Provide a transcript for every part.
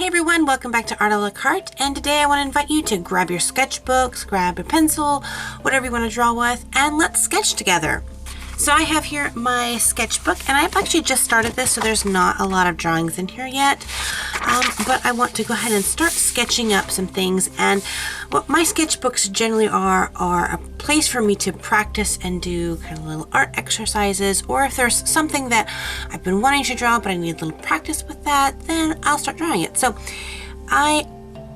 Hey everyone, welcome back to Art a la Carte, and today I want to invite you to grab your sketchbooks, grab a pencil, whatever you want to draw with, and let's sketch together. So I have here my sketchbook, and I've actually just started this, so there's not a lot of drawings in here yet, but I want to go ahead and start sketching up some things. And what my sketchbooks generally are a place for me to practice and do kind of little art exercises, or if there's something that I've been wanting to draw but I need a little practice with that, then I'll start drawing it. So I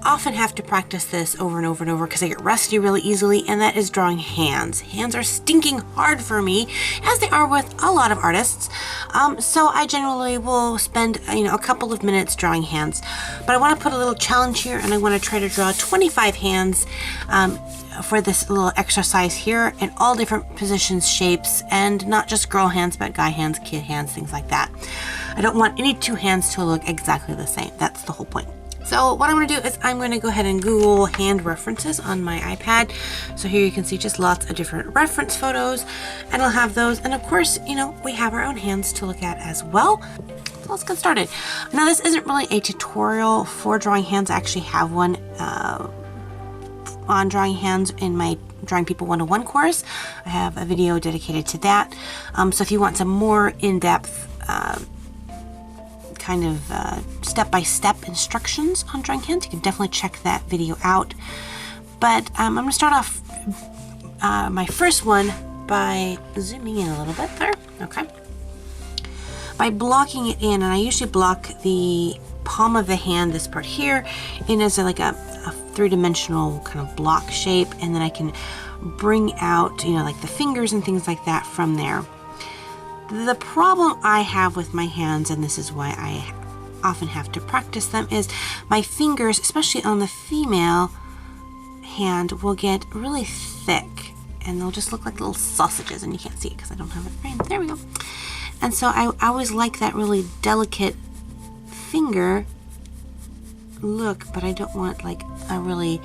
often have to practice this over and over and over because I get rusty really easily, and that is drawing hands. Hands are stinking hard for me, as they are with a lot of artists. So I generally will spend a couple of minutes drawing hands, but I want to put a little challenge here, and I want to try to draw 25 hands for this little exercise here, in all different positions, shapes, and not just girl hands, but guy hands, kid hands, things like that. I don't want any two hands to look exactly the same. That's the whole point. So what I'm going to do is I'm going to go ahead and Google hand references on my iPad. So here you can see just lots of different reference photos, and I'll have those. And of course, we have our own hands to look at as well. So let's get started. Now this isn't really a tutorial for drawing hands. I actually have one on drawing hands in my Drawing People 101 course. I have a video dedicated to that. So if you want some more in-depth kind of step-by-step instructions on drawing hands, you can definitely check that video out. But I'm going to start off my first one by zooming in a little bit there. Okay. By blocking it in, and I usually block the palm of the hand, this part here, in as like a three-dimensional kind of block shape, and then I can bring out, like the fingers and things like that from there. The problem I have with my hands, and this is why I often have to practice them, is my fingers, especially on the female hand, will get really thick, and they'll just look like little sausages, and you can't see it because I don't have it framed. There we go. And so I always like that really delicate finger look, but I don't want like a really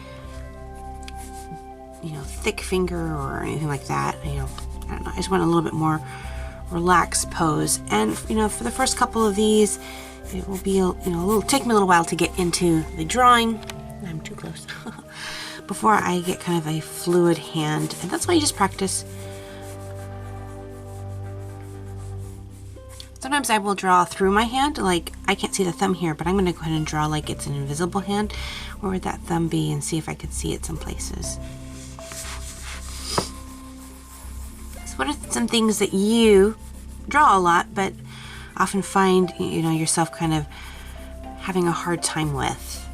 thick finger or anything like that. I don't know, I just want a little bit more relaxed pose. And for the first couple of these, it will be take me a little while to get into the drawing. I'm too close. Before I get kind of a fluid hand, and that's why you just practice. Sometimes I will draw through my hand, like I can't see the thumb here, but I'm going to go ahead and draw like it's an invisible hand. Where would that thumb be, and see if I could see it some places. So what are some things that you draw a lot, but often find yourself kind of having a hard time with?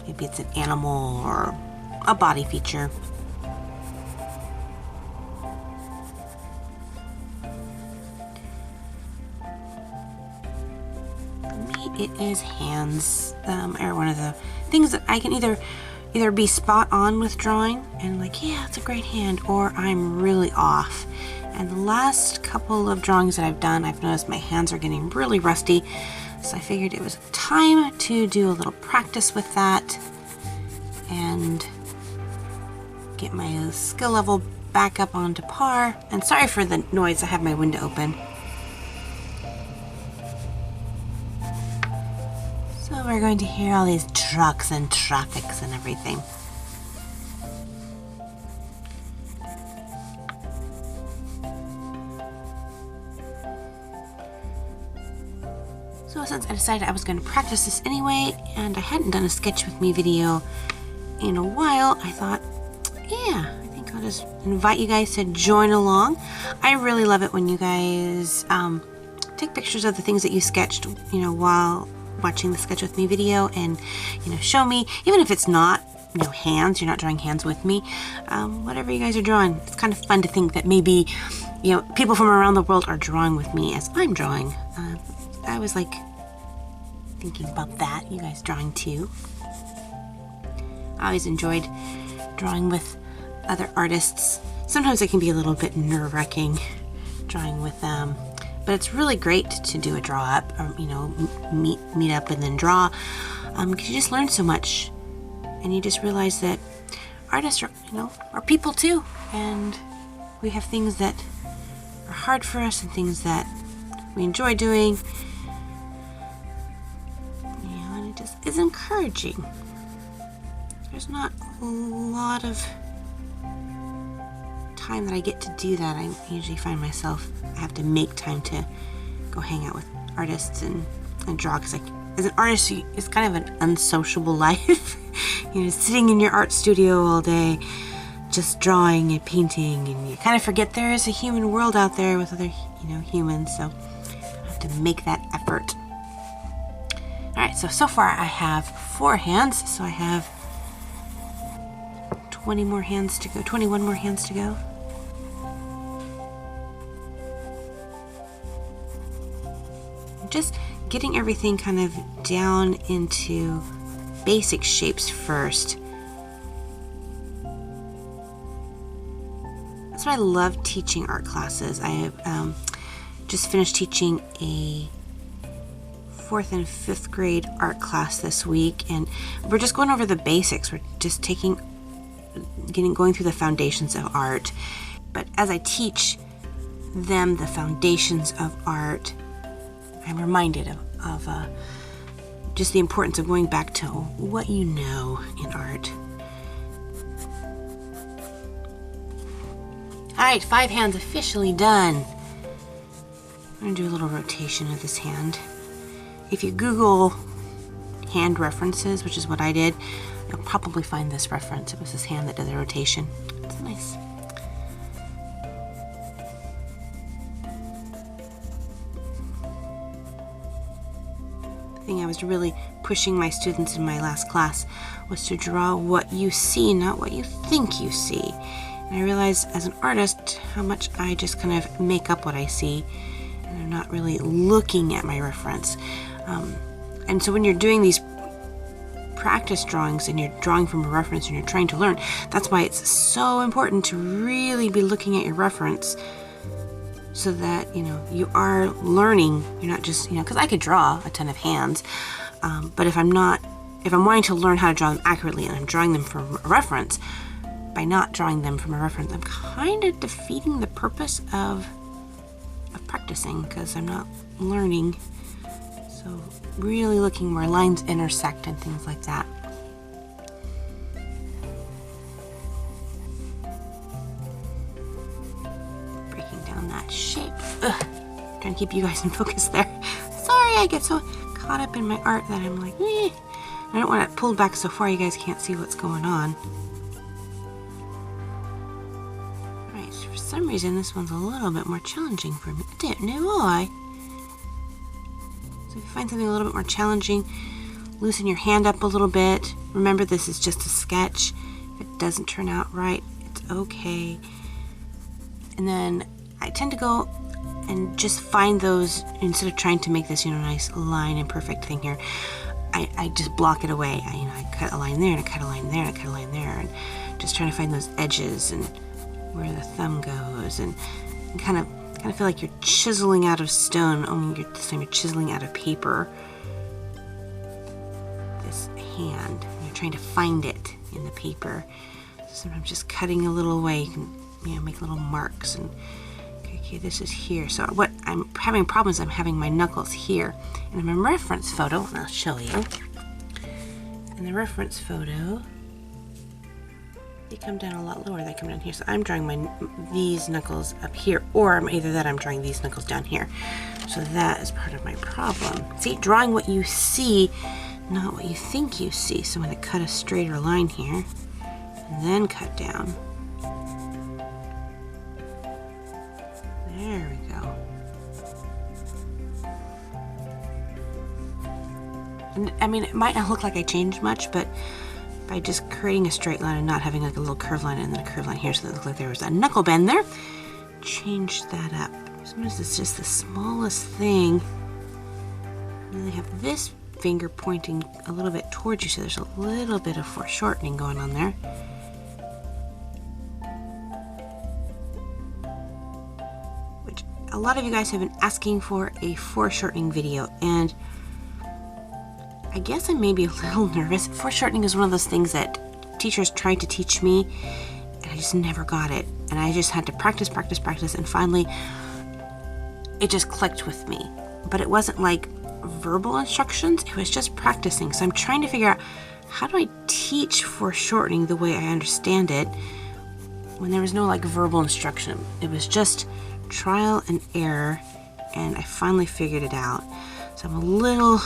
Maybe it's an animal or a body feature. It is hands, are one of the things that I can either be spot on with drawing and like, yeah, it's a great hand, or I'm really off. And the last couple of drawings that I've done, I've noticed my hands are getting really rusty, so I figured it was time to do a little practice with that and get my skill level back up onto par. And sorry for the noise, I have my window open. So we're going to hear all these trucks and traffics and everything. So since I decided I was going to practice this anyway, and I hadn't done a sketch with me video in a while, I thought, yeah, I think I'll just invite you guys to join along. I really love it when you guys take pictures of the things that you sketched, while watching the sketch with me video, and show me, even if it's not hands, you're not drawing hands with me, whatever you guys are drawing. It's kind of fun to think that maybe people from around the world are drawing with me as I'm drawing. I was like thinking about that, you guys drawing too. I always enjoyed drawing with other artists. Sometimes it can be a little bit nerve-wracking drawing with them. But it's really great to do a draw up, or meet up and then draw, because you just learn so much, and you just realize that artists are people too, and we have things that are hard for us and things that we enjoy doing. And it just is encouraging. There's not a lot of time that I get to do that. I usually find myself, I have to make time to go hang out with artists and draw, because as an artist, it's kind of an unsociable life. You know, sitting in your art studio all day, just drawing and painting, and you kind of forget there is a human world out there with other, humans, so I have to make that effort. Alright, so far I have 4 hands, so I have 21 more hands to go. Just getting everything kind of down into basic shapes first. That's why I love teaching art classes. I have just finished teaching a 4th and 5th grade art class this week, and we're just going over the basics. We're just going through the foundations of art. But as I teach them the foundations of art, I'm reminded of just the importance of going back to what you know in art. Alright, 5 hands officially done. I'm going to do a little rotation of this hand. If you Google hand references, which is what I did, you'll probably find this reference. It was this hand that did the rotation. It's nice. The thing I was really pushing my students in my last class was to draw what you see, not what you think you see. And I realized as an artist how much I just kind of make up what I see, and I'm not really looking at my reference. And so when you're doing these practice drawings and you're drawing from a reference and you're trying to learn, that's why it's so important to really be looking at your reference, so that you are learning. You're not just because I could draw a ton of hands, but if I'm wanting to learn how to draw them accurately and I'm drawing them from a reference, by not drawing them from a reference, I'm kind of defeating the purpose of practicing, because I'm not learning. So really looking where lines intersect and things like that. Breaking down that shape. Ugh. Trying to keep you guys in focus there. Sorry, I get so caught up in my art that I'm like, I don't want it pulled back so far you guys can't see what's going on. Alright, so for some reason this one's a little bit more challenging for me. I don't know why. So if you find something a little bit more challenging, loosen your hand up a little bit. Remember, this is just a sketch. If it doesn't turn out right, it's okay. And then I tend to go and just find those, instead of trying to make this nice line and perfect thing here, I just block it away. I cut a line there, and I cut a line there, and I cut a line there, and just trying to find those edges and where the thumb goes, and kind of feel like you're chiseling out of stone, only this time you're chiseling out of paper. This hand, and you're trying to find it in the paper. So sometimes just cutting a little away, you can make little marks. And okay, this is here. So what I'm having problems, I'm having my knuckles here. And in my reference photo, and I'll show you. In the reference photo, they come down a lot lower. They come down here. So I'm drawing these knuckles up here, or I'm drawing these knuckles down here. So that is part of my problem. See, drawing what you see, not what you think you see. So I'm going to cut a straighter line here, and then cut down. There we go. And it might not look like I changed much, but by just creating a straight line and not having like a little curved line and then a curved line here, so that it looked like there was a knuckle bend there, change that up. Sometimes it's just the smallest thing. And then they have this finger pointing a little bit towards you, so there's a little bit of foreshortening going on there. Which a lot of you guys have been asking for a foreshortening video, and I guess I may be a little nervous. Foreshortening is one of those things that teachers tried to teach me, and I just never got it. And I just had to practice, and finally it just clicked with me. But it wasn't like verbal instructions. It was just practicing. So I'm trying to figure out, how do I teach foreshortening the way I understand it when there was no like verbal instruction? It was just trial and error, and I finally figured it out. So I'm a little,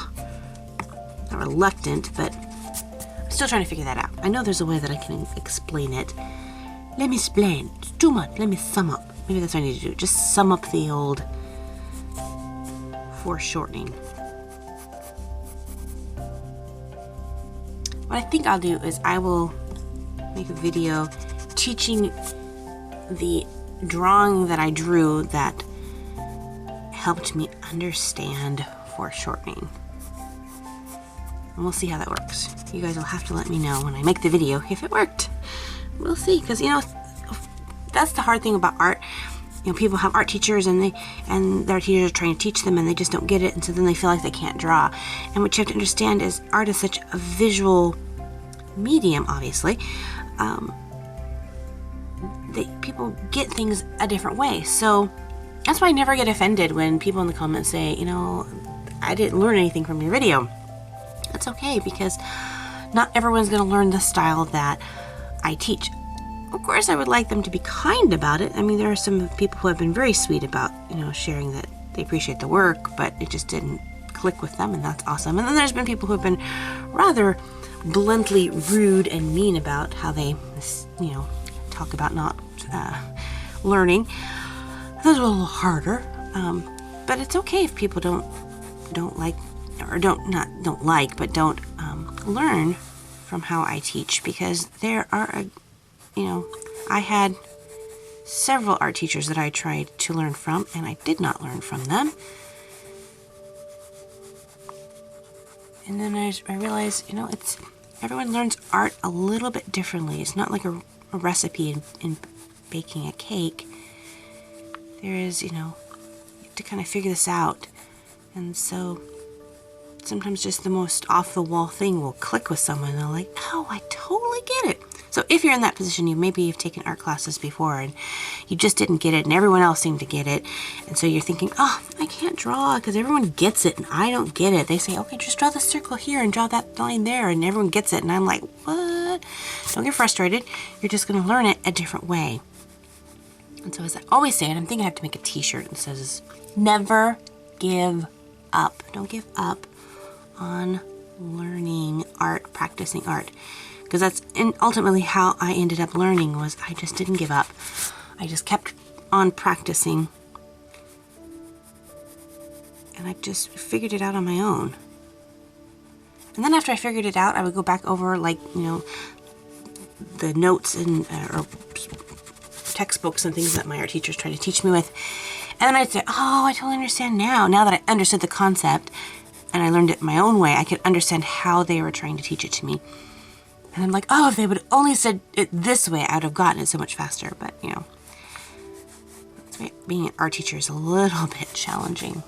not reluctant, but I'm still trying to figure that out. I know there's a way that I can explain it. Let me explain. It's too much. Let me sum up. Maybe that's what I need to do. Just sum up the old foreshortening. What I think I'll do is I will make a video teaching the drawing that I drew that helped me understand foreshortening. And we'll see how that works. You guys will have to let me know when I make the video if it worked. We'll see, because you know, that's the hard thing about art. You know, people have art teachers and their teachers are trying to teach them and they just don't get it, and so then they feel like they can't draw. And what you have to understand is art is such a visual medium, obviously. People get things a different way. So that's why I never get offended when people in the comments say, you know, I didn't learn anything from your video. That's okay, because not everyone's going to learn the style that I teach. Of course, I would like them to be kind about it. I mean, there are some people who have been very sweet about, you know, sharing that they appreciate the work, but it just didn't click with them, and that's awesome. And then there's been people who have been rather bluntly rude and mean about how they, you know, talk about not learning. Those are a little harder, but it's okay if people don't like, or don't learn from how I teach, because there are you know, I had several art teachers that I tried to learn from, and I did not learn from them. And then I realized, you know, everyone learns art a little bit differently. It's not like a recipe in baking a cake. There is, you know, you have to kind of figure this out. And so sometimes just the most off-the-wall thing will click with someone, and they're like, oh, I totally get it. So if you're in that position, you've taken art classes before and you just didn't get it, and everyone else seemed to get it, and so you're thinking, oh, I can't draw because everyone gets it and I don't get it. They say, okay, just draw the circle here and draw that line there, and everyone gets it, and I'm like, what? Don't get frustrated. You're just going to learn it a different way. And so as I always say, and I'm thinking I have to make a t-shirt that says, never give up. Don't give up on learning art, practicing art. Because that's ultimately how I ended up learning, was I just didn't give up. I just kept on practicing. And I just figured it out on my own. And then after I figured it out, I would go back over, like, you know, the notes and or textbooks and things that my art teachers tried to teach me with. And then I'd say, oh, I totally understand now. Now that I understood the concept and I learned it my own way, I could understand how they were trying to teach it to me. And I'm like, oh, if they would only said it this way, I would have gotten it so much faster. But, you know, that's right. Being an art teacher is a little bit challenging.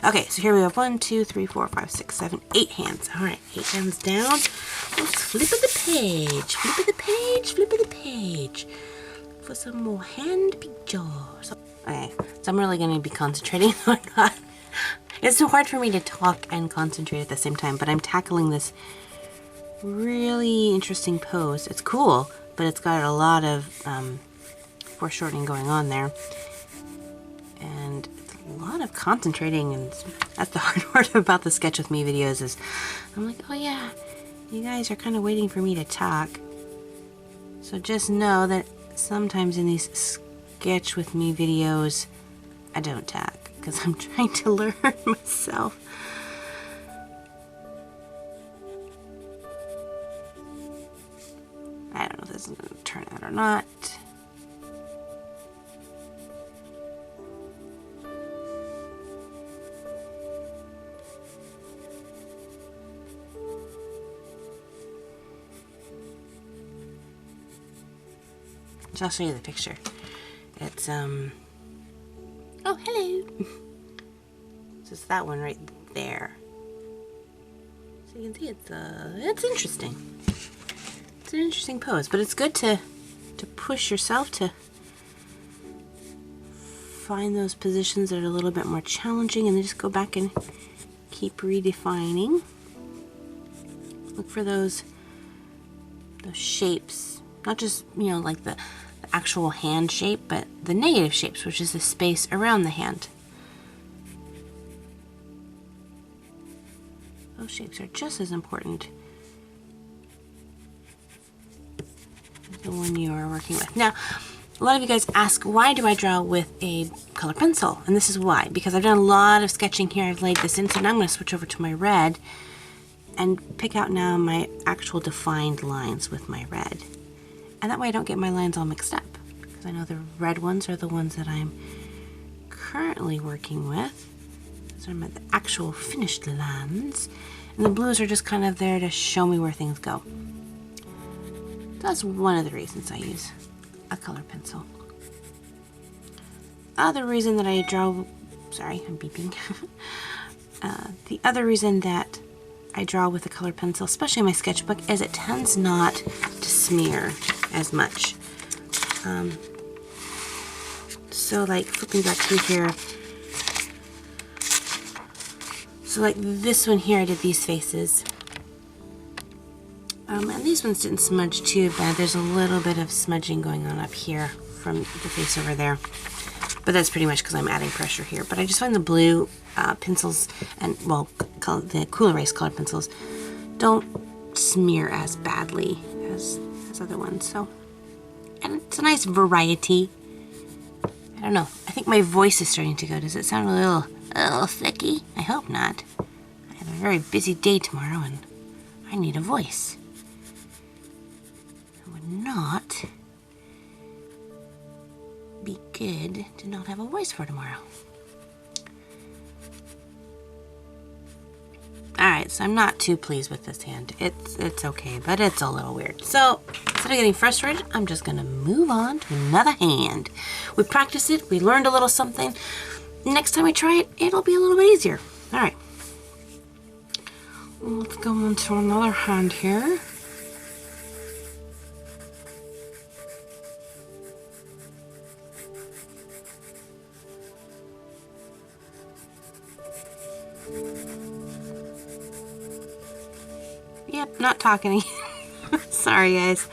Okay, so here we have 1, 2, 3, 4, 5, 6, 7, 8 hands. All right, 8 hands down. Let's flip of the page. Flip of the page. Flip of the page. For some more hand pictures. Okay, so I'm really going to be concentrating on that. It's so hard for me to talk and concentrate at the same time, but I'm tackling this really interesting pose. It's cool, but it's got a lot of foreshortening going on there, and it's a lot of concentrating, and that's the hard part about the Sketch With Me videos, is I'm like, oh yeah, you guys are kind of waiting for me to talk, so just know that sometimes in these Sketch With Me videos I don't talk, because I'm trying to learn myself. I don't know if this is going to turn out or not. So I'll show you the picture. It's, oh, hello. So it's that one right there. So you can see it's interesting. It's an interesting pose, but it's good to push yourself to find those positions that are a little bit more challenging, and then just go back and keep redefining. Look for those shapes, not just, you know, like the actual hand shape, but the negative shapes, which is the space around the hand. Those shapes are just as important as the one you are working with. Now, a lot of you guys ask, why do I draw with a color pencil? And this is why, because I've done a lot of sketching here. I've laid this in, so now I'm going to switch over to my red and pick out now my actual defined lines with my red. And that way I don't get my lines all mixed up, because I know the red ones are the ones that I'm currently working with. So I'm at the actual finished lines, and the blues are just kind of there to show me where things go. So that's one of the reasons I use a color pencil. Other reason that I draw, sorry, I'm beeping. The other reason that I draw with a color pencil, especially in my sketchbook, is it tends not to smear as much. So like flipping back through here, so like this one here, I did these faces. And these ones didn't smudge too bad. There's a little bit of smudging going on up here from the face over there. But that's pretty much because I'm adding pressure here. But I just find the blue pencils and, well, the Cool Erase color pencils don't smear as badly as other ones. So, and it's a nice variety. I don't know. I think my voice is starting to go. Does it sound a little thicky? I hope not. I have a very busy day tomorrow and I need a voice. It would not be good to not have a voice for tomorrow. Alright, so I'm not too pleased with this hand. It's okay, but it's a little weird. So, instead of getting frustrated, I'm just going to move on to another hand. We practiced it, we learned a little something. Next time we try it, it'll be a little bit easier. Alright. Let's go on to another hand here. Yep, not talking. Sorry, guys.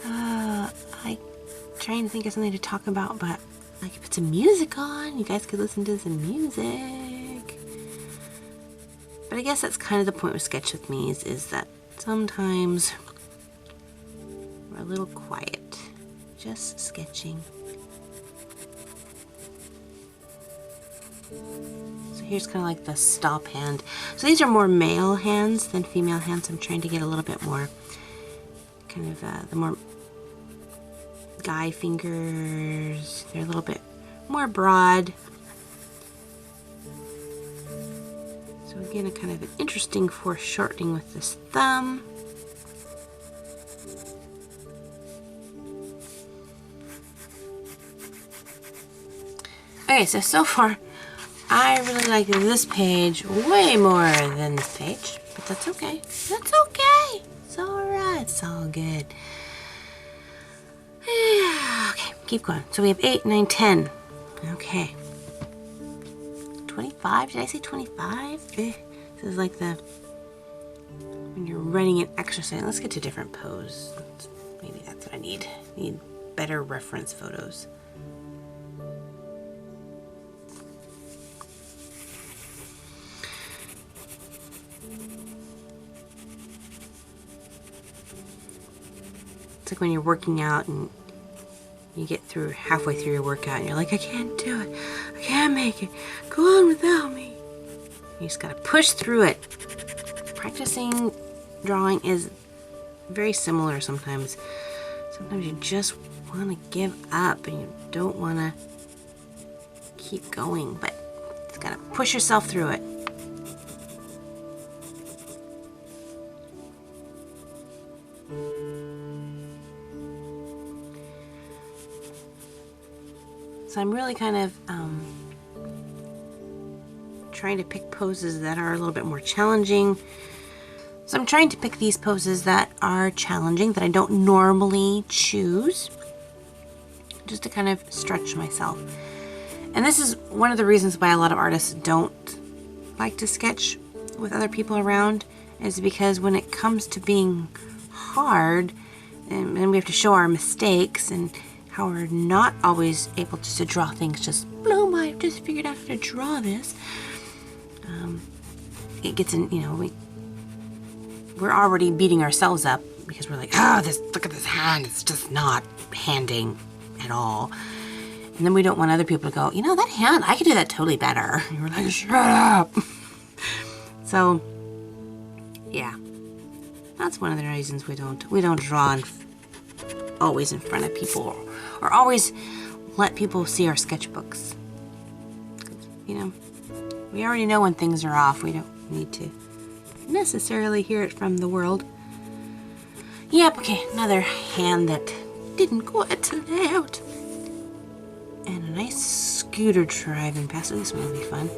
I'm trying to think of something to talk about, but I could put some music on. You guys could listen to some music. But I guess that's kind of the point with Sketch With Me is that sometimes we're a little quiet, just sketching. So here's kind of like the stop hand. So these are more male hands than female hands. I'm trying to get a little bit more kind of the more guy fingers. They're a little bit more broad. So again, a kind of an interesting foreshortening with this thumb. Okay, so far I really like this page way more than this page, but that's okay. That's okay. It's alright. It's all good. Okay, keep going. So we have 8, 9, 10. Okay. 25? Did I say 25? This is like the when you're running an exercise. Let's get to a different pose. Maybe that's what I need. I need better reference photos. It's like when you're working out and you get through halfway through your workout and you're like, I can't do it. I can't make it. Go on without me. You just gotta push through it. Practicing drawing is very similar sometimes. Sometimes you just want to give up and you don't want to keep going, but you just gotta push yourself through it. So I'm really kind of trying to pick poses that are a little bit more challenging. So I'm trying to pick these poses that are challenging, that I don't normally choose, just to kind of stretch myself. And this is one of the reasons why a lot of artists don't like to sketch with other people around is because when it comes to being hard, and we have to show our mistakes and how we're not always able just to draw things just boom, I just figured out how to draw this. It gets in, you know, we're already beating ourselves up because we're like, oh, look at this hand, it's just not handing at all. And then we don't want other people to go, you know, that hand, I could do that totally better. And we're like, shut up. So, yeah, that's one of the reasons we don't draw always in front of people or always let people see our sketchbooks. You know, we already know when things are off. We don't need to necessarily hear it from the world. Yep, okay, another hand that didn't quite lay out. And a nice scooter driving past. This one will be fun.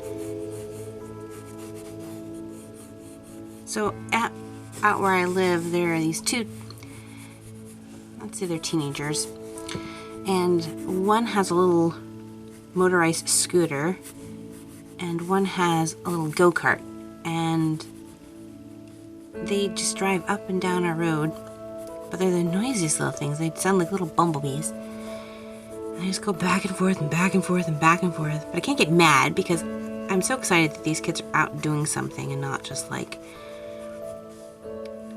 So out where I live, there are these two, let's say they're teenagers, and one has a little motorized scooter and one has a little go-kart, and they just drive up and down our road, but they're the noisiest little things. They sound like little bumblebees. And I just go back and forth and back and forth and back and forth, but I can't get mad because I'm so excited that these kids are out doing something and not just like,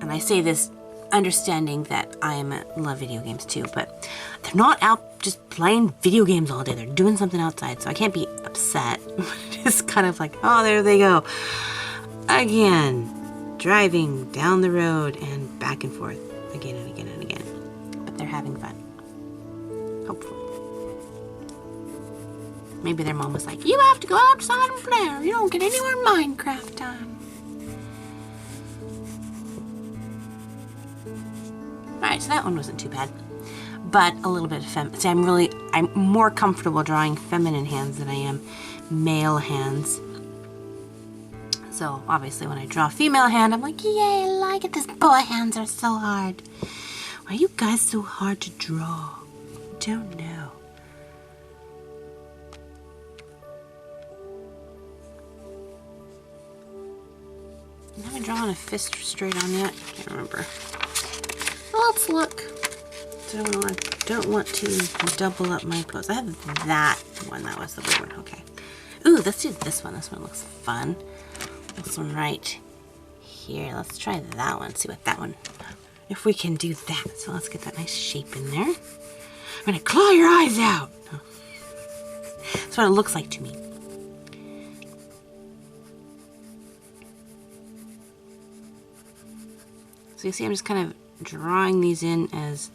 and I say this understanding that love video games too, but they're not out just playing video games all day. They're doing something outside, so I can't be upset. It's kind of like, oh, there they go. Again, driving down the road and back and forth again and again and again. But they're having fun. Hopefully. Maybe their mom was like, you have to go outside and play or you don't get any more Minecraft time. Alright, so that one wasn't too bad. But a little bit of see, I'm more comfortable drawing feminine hands than I am male hands. So obviously when I draw a female hand, I'm like, yay, I like it. These boy hands are so hard. Why are you guys so hard to draw? I don't know. I haven't drawn a fist straight on yet. I can't remember. Well, let's look. So I don't want to double up my pose. I have that one. That was the big one. Okay. Ooh, let's do this one. This one looks fun. This one right here. Let's try that one. See what that one, if we can do that. So let's get that nice shape in there. I'm gonna claw your eyes out. That's what it looks like to me. So you see I'm just kind of drawing these in as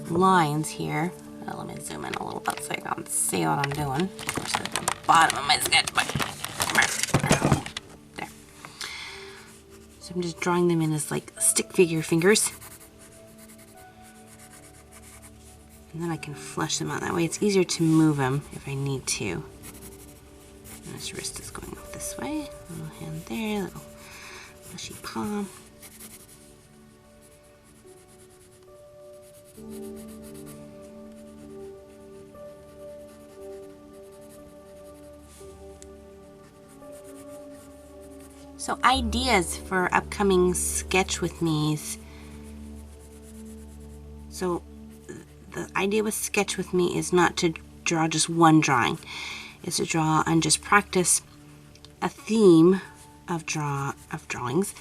lines here. Let me zoom in a little bit so you can see what I'm doing. Of course, at the bottom of my sketchbook. There. So I'm just drawing them in as like stick figure fingers. And then I can flush them out. That way it's easier to move them if I need to. And his wrist is going up this way. Little hand there, little fleshy palm. So ideas for upcoming sketch with me's. So the idea with sketch with me is not to draw just one drawing. It's to draw and just practice a theme of drawings,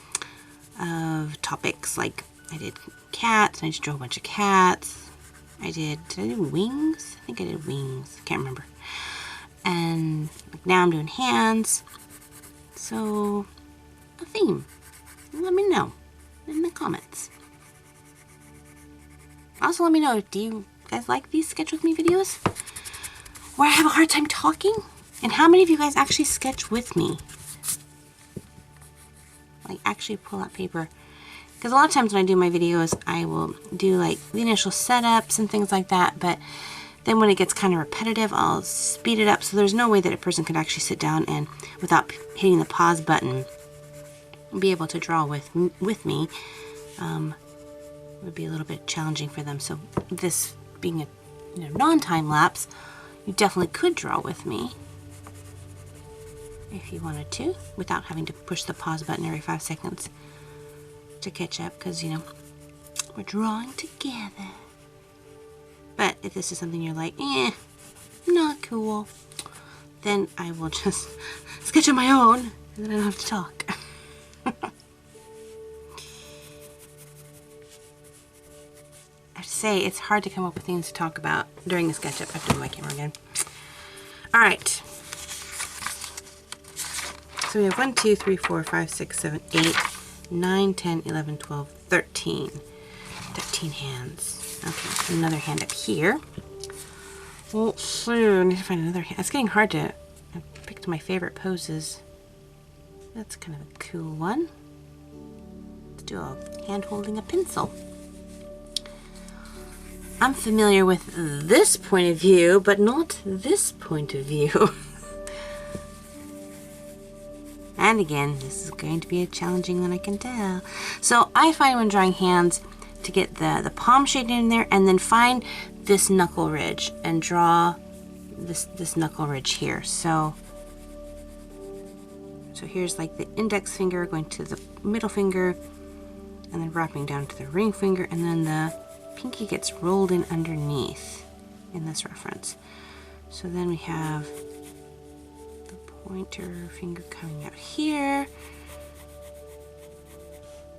of topics. Like I did cats, and I just drew a bunch of cats. Did I do wings? I think I did wings. I can't remember. And like now I'm doing hands. So a theme. Let me know in the comments. Also let me know, do you guys like these sketch with me videos where I have a hard time talking? And how many of you guys actually sketch with me? Like actually pull out paper. Because a lot of times when I do my videos, I will do like the initial setups and things like that, but then when it gets kind of repetitive, I'll speed it up so there's no way that a person could actually sit down and without hitting the pause button be able to draw with me. It would be a little bit challenging for them. So this being a non-time lapse, you definitely could draw with me. if you wanted to, without having to push the pause button every 5 seconds to catch up, because, you know, we're drawing together. But if this is something you're like, not cool, then I will just sketch on my own, and then I don't have to talk. I have to say, it's hard to come up with things to talk about during the SketchUp. I have to move my camera again. Alright. So we have 1, 2, 3, 4, 5, 6, 7, 8, 9, 10, 11, 12, 13. 13 hands. Okay, another hand up here. Well, so I need to find another hand. It's getting hard to... I picked my favorite poses. That's kind of a cool one. Let's do a hand holding a pencil. I'm familiar with this point of view, but not this point of view. And again, this is going to be a challenging one, I can tell. So I find when drawing hands to get the palm shape in there, and then find this knuckle ridge and draw this knuckle ridge here. So here's like the index finger going to the middle finger, and then wrapping down to the ring finger, and then the pinky gets rolled in underneath in this reference. So then we have the pointer finger coming out here,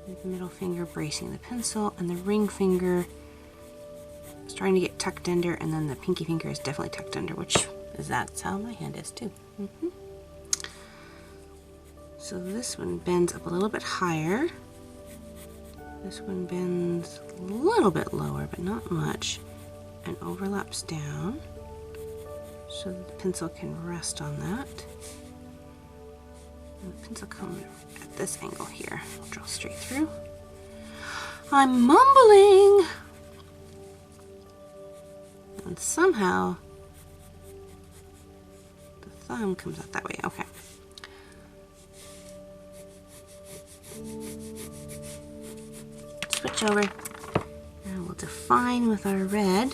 the middle finger bracing the pencil, and the ring finger starting to get tucked under, and then the pinky finger is definitely tucked under, which is that's how my hand is too. So this one bends up a little bit higher. This one bends a little bit lower, but not much, and overlaps down so that the pencil can rest on that. And the pencil comes at this angle here. I'll draw straight through. I'm mumbling! And somehow the thumb comes out that way. Okay. Switch over, and we'll define with our red.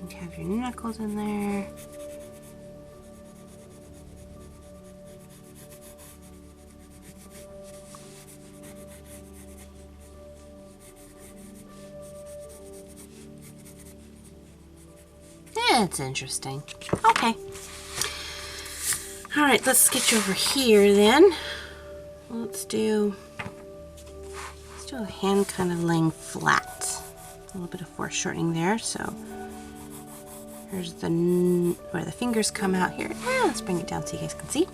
And have your knuckles in there. That's interesting. Okay. Alright, let's sketch over here then. Let's do a hand kind of laying flat. A little bit of foreshortening there. So here's where the fingers come out here. Let's bring it down so you guys can see.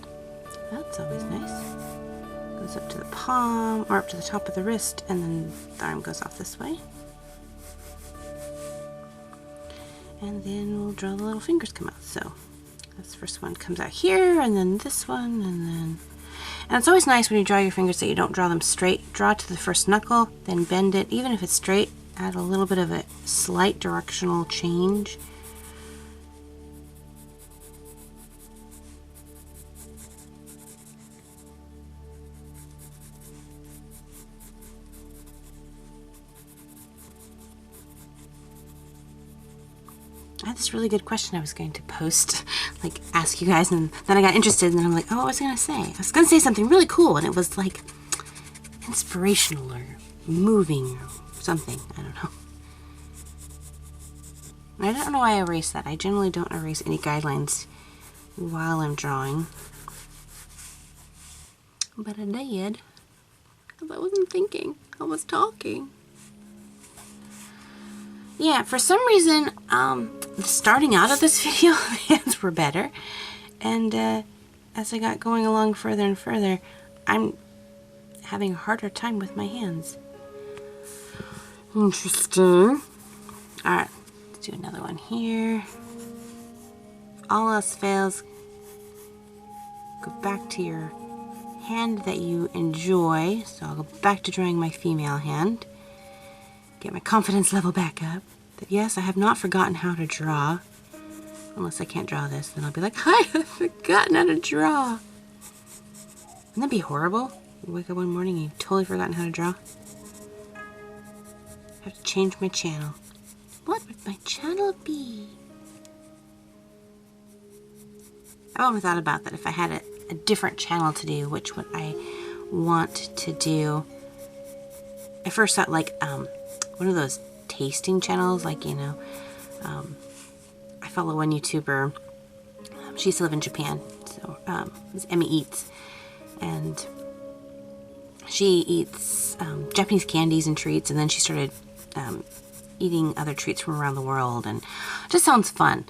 That's always nice. Goes up to the palm, or up to the top of the wrist, and then the arm goes off this way. And then we'll draw the little fingers come out. So this first one comes out here, and then this one, and it's always nice when you draw your fingers that you don't draw them straight. Draw to the first knuckle, then bend it. Even if it's straight, add a little bit of a slight directional change. I had this really good question I was going to post, like ask you guys, and then I got interested, and then I'm like, oh, what was I going to say? I was going to say something really cool, and it was like inspirational or moving or something. I don't know. I don't know why I erased that. I generally don't erase any guidelines while I'm drawing. But I did, because I wasn't thinking. I was talking. Yeah, for some reason, starting out of this video, the hands were better. And as I got going along further and further, I'm having a harder time with my hands. Interesting. Alright, let's do another one here. All else fails, go back to your hand that you enjoy. So I'll go back to drawing my female hand. Get my confidence level back up. That yes, I have not forgotten how to draw. Unless I can't draw this, then I'll be like, I have forgotten how to draw. Wouldn't that be horrible? You wake up one morning and you've totally forgotten how to draw. I have to change my channel. What would my channel be? I've always thought about that. If I had a different channel to do, which would I want to do? I first thought like one of those tasting channels, like, you know, I follow one YouTuber. She used to live in Japan, so it's Emmy Eats, and she eats Japanese candies and treats, and then she started eating other treats from around the world, and it just sounds fun.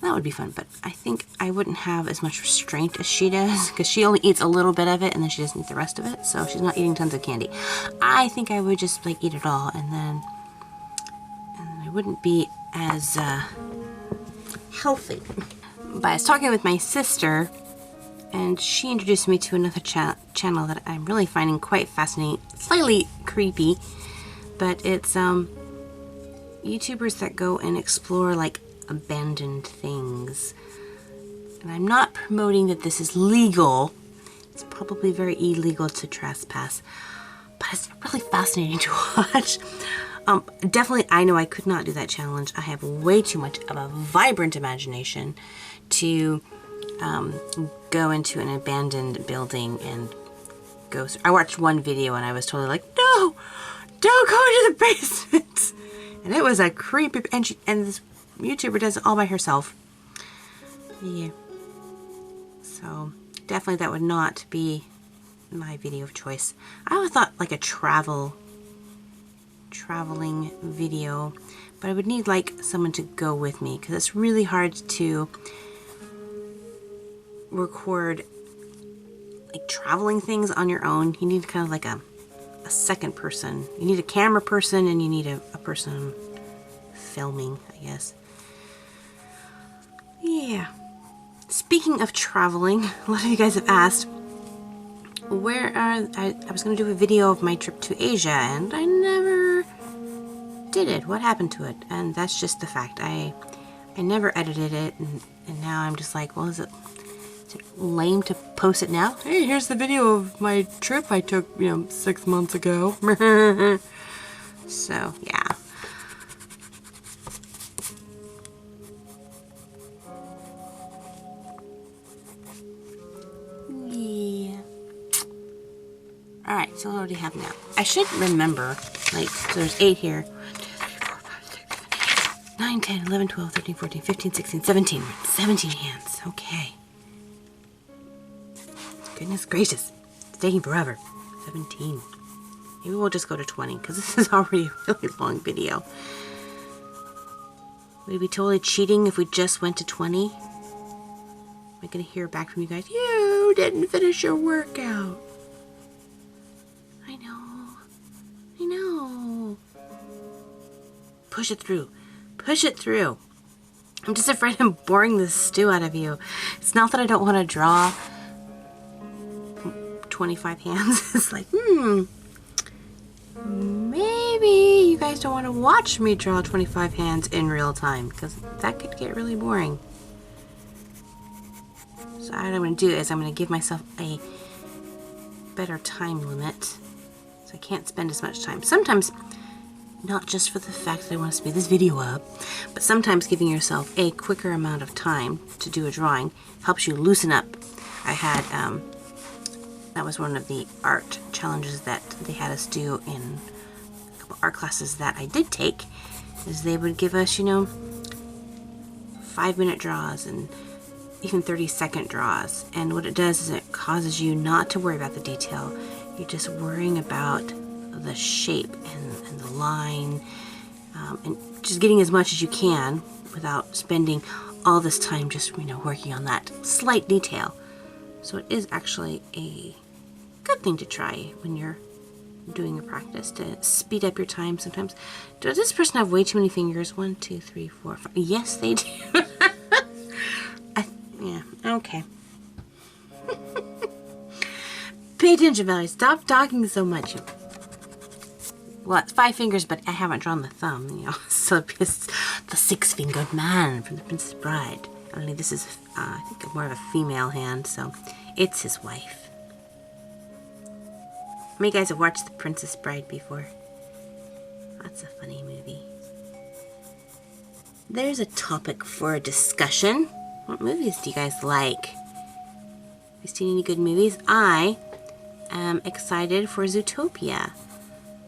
That would be fun, but I think I wouldn't have as much restraint as she does, because she only eats a little bit of it and then she doesn't eat the rest of it, so she's not eating tons of candy. I think I would just like eat it all, and then I wouldn't be as healthy. But I was talking with my sister, and she introduced me to another channel that I'm really finding quite fascinating, slightly creepy, but it's YouTubers that go and explore like abandoned things. And I'm not promoting that this is legal. It's probably very illegal to trespass, but it's really fascinating to watch. Definitely, I know I could not do that challenge. I have way too much of a vibrant imagination to go into an abandoned building and go. I watched one video and I was totally like, no, don't go into the basement. And it was a creepy, and this YouTuber does it all by herself. Yeah. So definitely that would not be my video of choice. I always thought like a traveling video, but I would need like someone to go with me, because it's really hard to record like traveling things on your own. You need kind of like a second person. You need a camera person, and you need a person filming, I guess. Yeah. Speaking of traveling, a lot of you guys have asked, I was going to do a video of my trip to Asia, and I never did it. What happened to it? And that's just the fact. I never edited it, and now I'm just like, well, is it lame to post it now? Hey, here's the video of my trip I took, 6 months ago. So, yeah. Alright, so what do we have now? I should remember, like, so there's 8 here. 1, 2, 3, 4, 5, 6, 7, 8, 9, 10, 11, 12, 13, 14, 15, 16, 17. 17 hands. Okay. Goodness gracious. It's taking forever. 17. Maybe we'll just go to 20, because this is already a really long video. Would it be totally cheating if we just went to 20? Am I going to hear back from you guys? You didn't finish your workout. I know. Push it through. Push it through. I'm just afraid I'm boring the stew out of you. It's not that I don't want to draw 25 hands. It's like, maybe you guys don't want to watch me draw 25 hands in real time, because that could get really boring. So what I'm going to do is I'm going to give myself a better time limit, so I can't spend as much time. Sometimes, not just for the fact that I want to speed this video up, but sometimes giving yourself a quicker amount of time to do a drawing helps you loosen up. I had, that was one of the art challenges that they had us do in a couple art classes that I did take, is they would give us, 5-minute draws and even 30-second draws. And what it does is it causes you not to worry about the detail. You're just worrying about the shape and the line, and just getting as much as you can without spending all this time just, working on that slight detail. So it is actually a good thing to try when you're doing your practice, to speed up your time sometimes. Does this person have way too many fingers? 1, 2, 3, 4, 5. Yes, they do. Yeah, okay. Pay attention, Valerie. Stop talking so much. Well, it's 5 fingers, but I haven't drawn the thumb, you know. So it's the 6-fingered man from The Princess Bride. Only this is, I think, more of a female hand, so it's his wife. How many guys have watched The Princess Bride before? That's a funny movie. There's a topic for a discussion. What movies do you guys like? Have you seen any good movies? I am excited for Zootopia.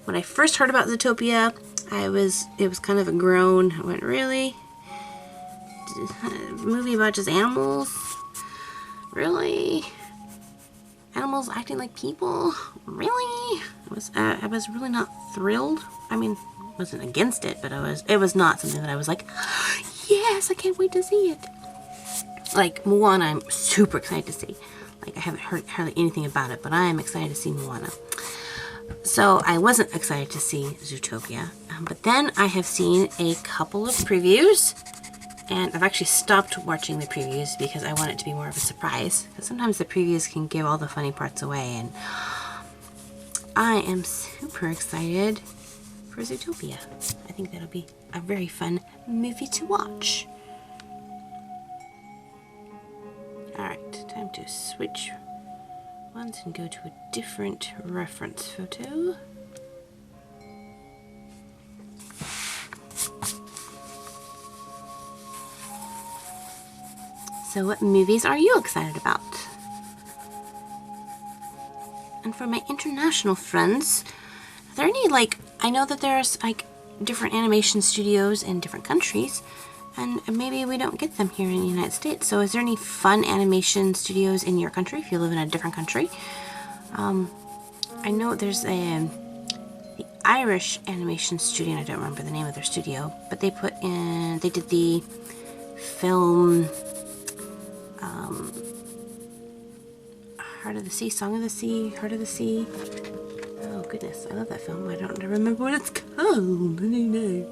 When I first heard about Zootopia, it was kind of a groan. I went, really? A movie about just animals? Really? Animals acting like people? Really? I was really not thrilled. I mean, I wasn't against it, but it was not something that I was like, yes, I can't wait to see it. Like Moana, I'm super excited to see. Like, I haven't heard hardly anything about it, but I am excited to see Moana. So I wasn't excited to see Zootopia, but then I have seen a couple of previews, and I've actually stopped watching the previews because I want it to be more of a surprise, because sometimes the previews can give all the funny parts away, and I am super excited for Zootopia. I think that'll be a very fun movie to watch. Alright, time to switch ones and go to a different reference photo. So what movies are you excited about? And for my international friends, are there any, like, I know that there's like different animation studios in different countries, and maybe we don't get them here in the United States. So is there any fun animation studios in your country if you live in a different country? I know there's the Irish animation studio, and I don't remember the name of their studio, but they did the film Heart of the Sea, Song of the Sea, Heart of the Sea. Oh goodness, I love that film. I don't remember what it's called. I don't know.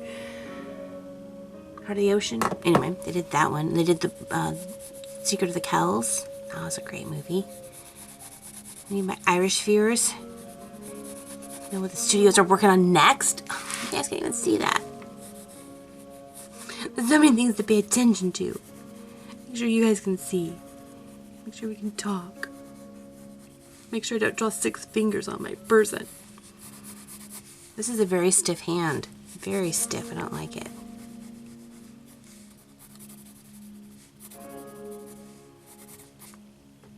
Heart of the Ocean. Anyway, they did that one. They did the Secret of the Kells. That was a great movie. Any of my Irish viewers know what the studios are working on next? Oh, you guys can't even see that. There's so many things to pay attention to. Make sure you guys can see. Make sure we can talk. Make sure I don't draw 6 fingers on my person. This is a very stiff hand. Very stiff. I don't like it.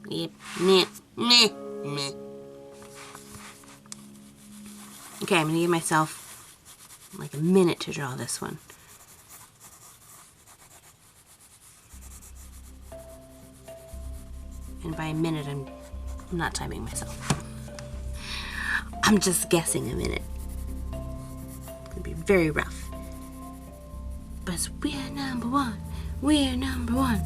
Yep. Meh. Meh. Meh. Okay, I'm going to give myself like a minute to draw this one. And by a minute, I'm not timing myself. I'm just guessing a minute. It's going to be very rough. But we're number one. We're number one.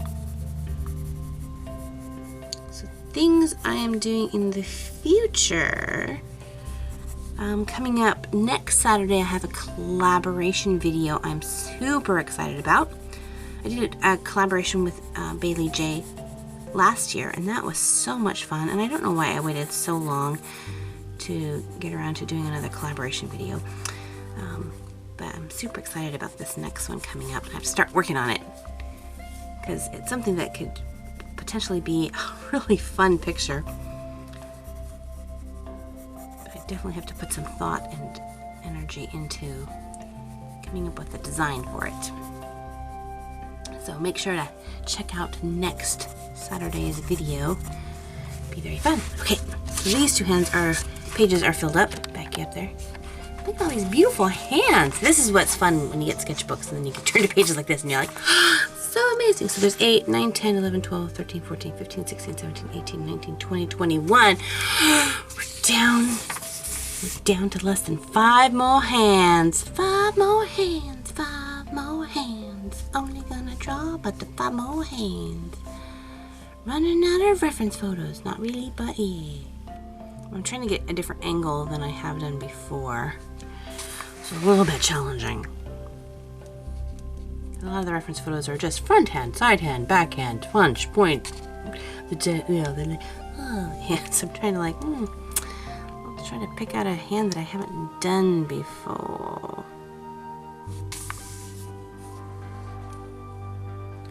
So things I am doing in the future. Coming up next Saturday, I have a collaboration video I'm super excited about. I did a collaboration with Bailey J last year, and that was so much fun, and I don't know why I waited so long to get around to doing another collaboration video, but I'm super excited about this next one coming up. I have to start working on it because it's something that could potentially be a really fun picture, but I definitely have to put some thought and energy into coming up with a design for it. So make sure to check out next Saturday's video. Be very fun. Okay, so these two pages are filled up. Back you up there. Look at all these beautiful hands. This is what's fun when you get sketchbooks and then you can turn to pages like this and you're like, so amazing. So there's 8, 9, 10, 11, 12, 13, 14, 15, 16, 17, 18, 19, 20, 21. We're down to less than 5 more hands. 5 more hands. 5 more hands. Only gonna draw but the 5 more hands. Running out of reference photos. Not really, but yeah. I'm trying to get a different angle than I have done before. It's a little bit challenging. A lot of the reference photos are just front hand, side hand, back hand, punch, point. So I'm trying to like, I'll trying to pick out a hand that I haven't done before.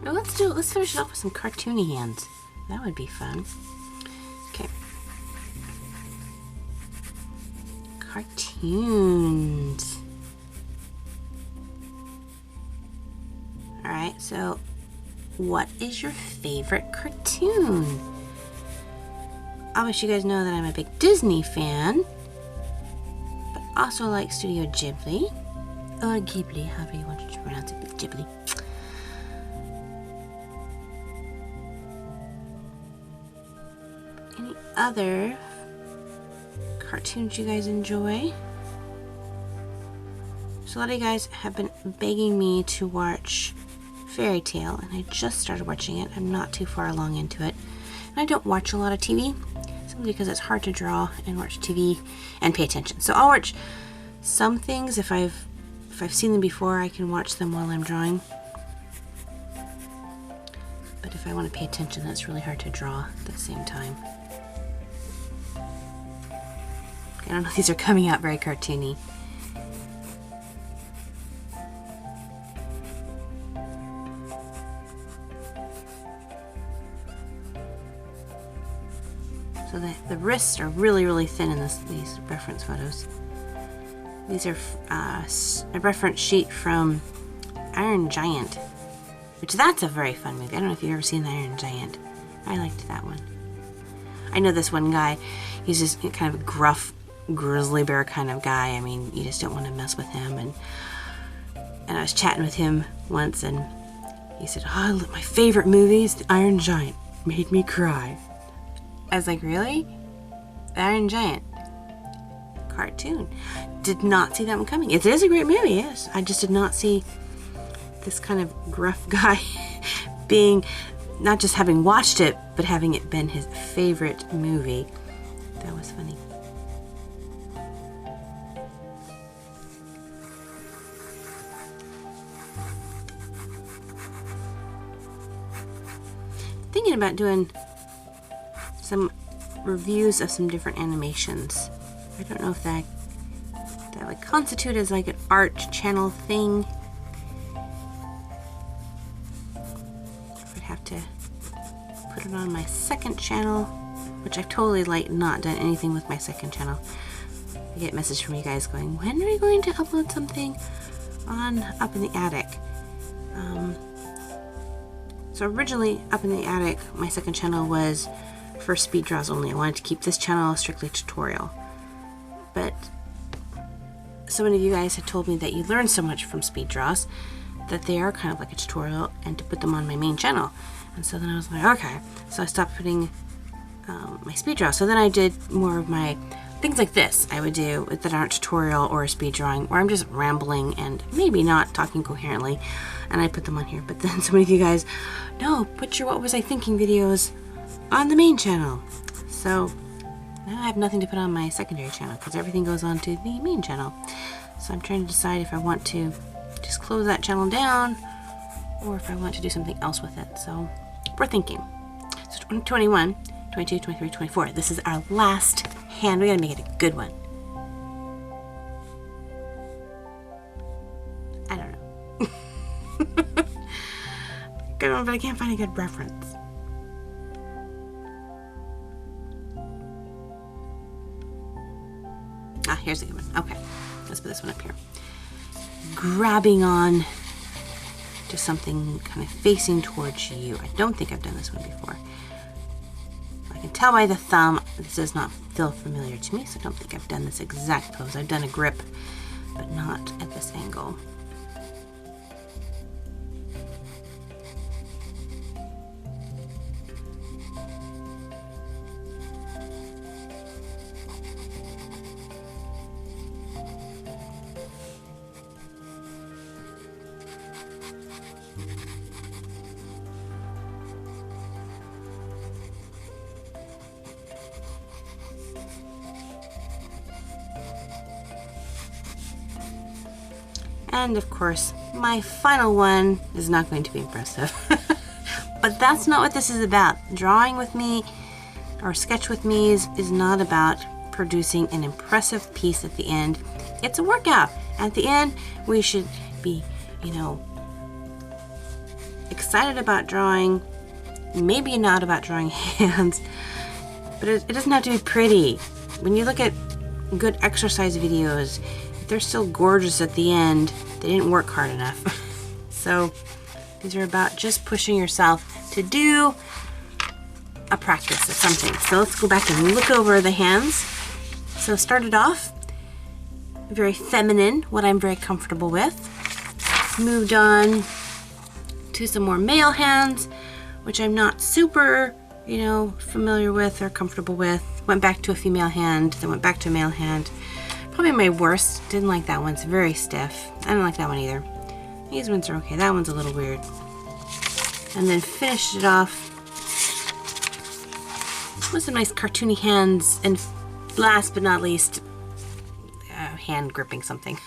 Oh, let's finish it off with some cartoony hands. That would be fun. Okay. Cartoons. Alright, so what is your favorite cartoon? Obviously you guys know that I'm a big Disney fan, but also like Studio Ghibli, or Ghibli, however you want to pronounce it, Ghibli. Any other cartoons you guys enjoy? So a lot of you guys have been begging me to watch Fairy Tale, and I just started watching it. I'm not too far along into it. And I don't watch a lot of TV, simply because it's hard to draw and watch TV and pay attention. So I'll watch some things. If I've seen them before, I can watch them while I'm drawing. But if I want to pay attention, that's really hard to draw at the same time. I don't know if these are coming out very cartoony. So the wrists are really, really thin in these reference photos. These are a reference sheet from Iron Giant, which that's a very fun movie. I don't know if you've ever seen the Iron Giant. I liked that one. I know this one guy, he's just kind of a gruff grizzly bear kind of guy. I mean, you just don't want to mess with him. And I was chatting with him once, and he said, "Oh, look, my favorite movie is The Iron Giant. Made me cry." I was like, really? The Iron Giant cartoon. Did not see that one coming. It is a great movie, yes. I just did not see this kind of gruff guy being, not just having watched it, but having it been his favorite movie. That was funny. Thinking about doing some reviews of some different animations. I don't know if that would constitute as like an art channel thing. I'd have to put it on my second channel, which I've totally like not done anything with my second channel. I get messages from you guys going, when are you going to upload something on Up in the Attic? So originally Up in the Attic, my second channel was for speed draws only. I wanted to keep this channel strictly tutorial. But so many of you guys had told me that you learn so much from speed draws that they are kind of like a tutorial, and to put them on my main channel. And so then I was like, okay. So I stopped putting my speed draws. So then I did more of my things like this I would do that aren't tutorial or speed drawing, where I'm just rambling and maybe not talking coherently, and I put them on here. But then so many of you guys, no, put your What Was I Thinking videos on the main channel. So now I have nothing to put on my secondary channel because everything goes on to the main channel. So I'm trying to decide if I want to just close that channel down or if I want to do something else with it. So we're thinking. So 21, 22, 23, 24. This is our last hand. We gotta make it a good one. I don't know. Good one, but I can't find a good reference. Ah, here's a good one. Okay, let's put this one up here. Grabbing on to something kind of facing towards you. I don't think I've done this one before. I can tell by the thumb, this does not feel familiar to me, so I don't think I've done this exact pose. I've done a grip, but not at this angle. And of course, my final one is not going to be impressive. But that's not what this is about. Drawing with me or sketch with me is not about producing an impressive piece at the end. It's a workout. At the end, we should be, you know, excited about drawing, maybe not about drawing hands, but it doesn't have to be pretty. When you look at good exercise videos, they're still gorgeous at the end. They didn't work hard enough. So these are about just pushing yourself to do a practice of something. So let's go back and look over the hands. So started off very feminine, what I'm very comfortable with. Moved on to some more male hands, which I'm not super, you know, familiar with or comfortable with. Went back to a female hand, then went back to a male hand. Probably my worst. Didn't like that one. It's very stiff. I don't like that one either. These ones are okay. That one's a little weird. And then finished it off with some nice cartoony hands. And last but not least, hand gripping something.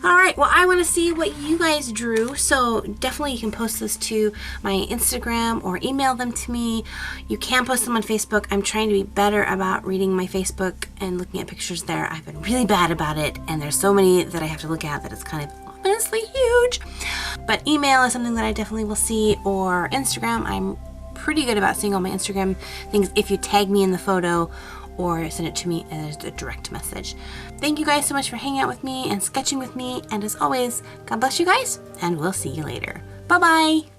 All right, well, I want to see what you guys drew, so definitely you can post this to my Instagram or email them to me. You can post them on Facebook. I'm trying to be better about reading my Facebook and looking at pictures there. I've been really bad about it, and there's so many that I have to look at that it's kind of ominously huge. But email is something that I definitely will see, or Instagram. I'm pretty good about seeing all my Instagram things if you tag me in the photo or send it to me as a direct message. Thank you guys so much for hanging out with me and sketching with me. And as always, God bless you guys, and we'll see you later. Bye-bye.